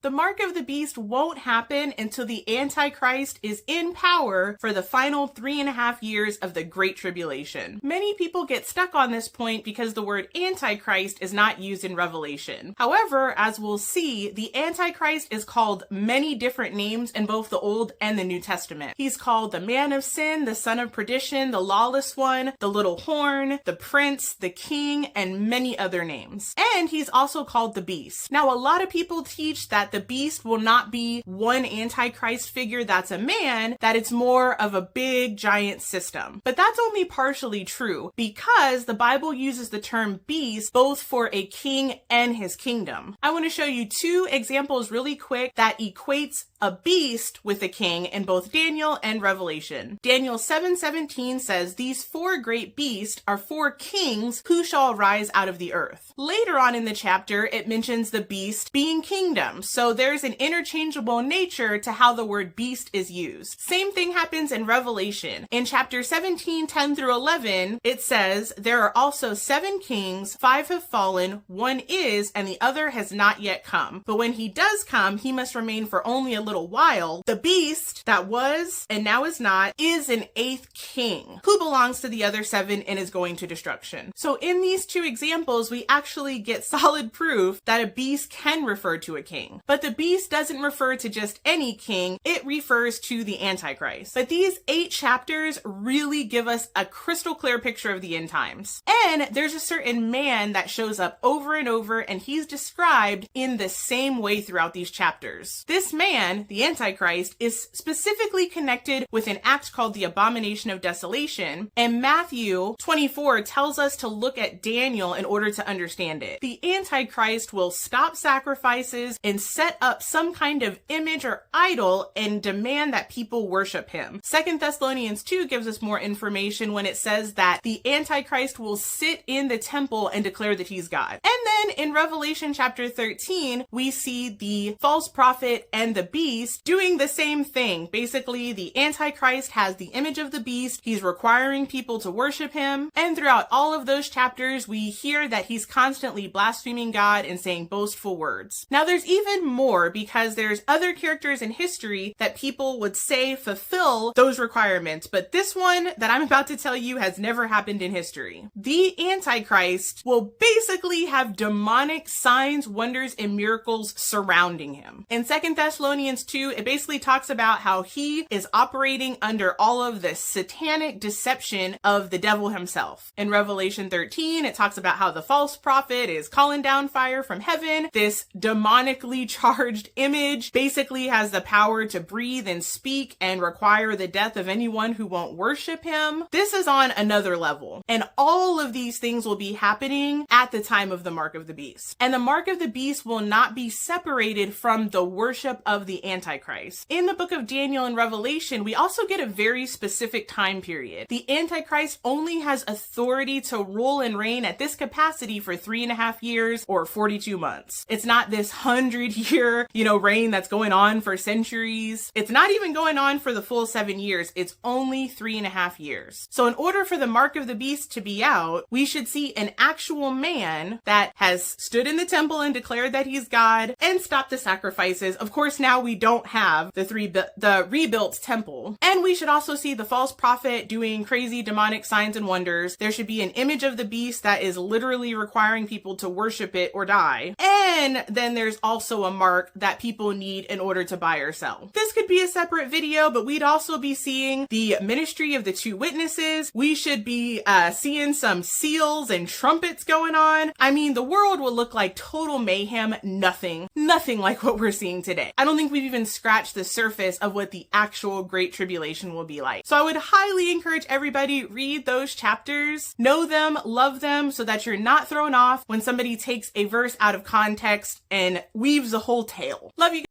The mark of the beast won't happen until the Antichrist is in power for the final 3.5 years of the Great Tribulation. Many people get stuck on this point because the word Antichrist is not used in Revelation. However, as we'll see, the Antichrist is called many different names in both the Old and the New Testament. He's called the man of sin, the son of perdition, the lawless one, the little horn, the prince, the king, and many other names. And he's also called the beast. Now, a lot of people teach that the beast will not be one Antichrist figure that's a man, that it's more of a big giant system. But that's only partially true because the Bible uses the term beast both for a king and his kingdom. I want to show you 2 examples really quick that equates a beast with a king in both Daniel and Revelation. Daniel 7:17 says, "These 4 great beasts are 4 kings who shall rise out of the earth." Later on in the chapter, it mentions the beast being kingdoms. So there's an interchangeable nature to how the word beast is used. Same thing happens in Revelation. In chapter 17, 10 through 11, it says, "There are also 7 kings, 5 have fallen, 1 is, and the other has not yet come. But when he does come, he must remain for only a little while. The beast that was and now is not is an 8th king who belongs to the other 7 and is going to destruction." So in these 2 examples, we actually get solid proof that a beast can refer to a king. But the beast doesn't refer to just any king, it refers to the Antichrist. But these 8 chapters really give us a crystal clear picture of the end times. And there's a certain man that shows up over and over, and he's described in the same way throughout these chapters. This man, the Antichrist, is specifically connected with an act called the Abomination of Desolation, and Matthew 24 tells us to look at Daniel in order to understand it. The Antichrist will stop sacrifices and set up some kind of image or idol and demand that people worship him. 2 Thessalonians 2 gives us more information when it says that the Antichrist will sit in the temple and declare that he's God. And then in Revelation chapter 13, we see the false prophet and the beast doing the same thing. Basically, the Antichrist has the image of the beast. He's requiring people to worship him. And throughout all of those chapters, we hear that he's constantly blaspheming God and saying boastful words. Now, there's even more because there's other characters in history that people would say fulfill those requirements. But this one that I'm about to tell you has never happened in history. The Antichrist will basically have demonic signs, wonders, and miracles surrounding him. In 2 Thessalonians 2, it basically talks about how he is operating under all of the satanic deception of the devil himself. In Revelation 13, it talks about how the false prophet is calling down fire from heaven. This demonically charged image basically has the power to breathe and speak and require the death of anyone who won't worship him. This is on another level. And all of these things will be happening at the time of the mark of the beast. And the mark of the beast will not be separated from the worship of the Antichrist. In the book of Daniel and Revelation, we also get a very specific time period. The Antichrist only has authority to rule and reign at this capacity for 3.5 years or 42 months. It's not this 100-year, reign that's going on for centuries. It's not even going on for the full 7 years. It's only 3.5 years. So in order for the mark of the beast to be out, we should see an actual man that has stood in the temple and declared that he's God and stopped the sacrifices. Of course, now we don't have the rebuilt temple. And we should also see the false prophet doing crazy demonic signs and wonders. There should be an image of the beast that is literally requiring people to worship it or die. And then there's also a mark that people need in order to buy or sell. This could be a separate video, but we'd also be seeing the ministry of the 2 witnesses. We should be seeing some seals and trumpets going on. I mean, the world will look like total mayhem. Nothing like what we're seeing today. I don't think we've even scratched the surface of what the actual Great Tribulation will be like. So I would highly encourage everybody, read those chapters, know them, love them, so that you're not thrown off when somebody takes a verse out of context and weaves a whole tale. Love you guys.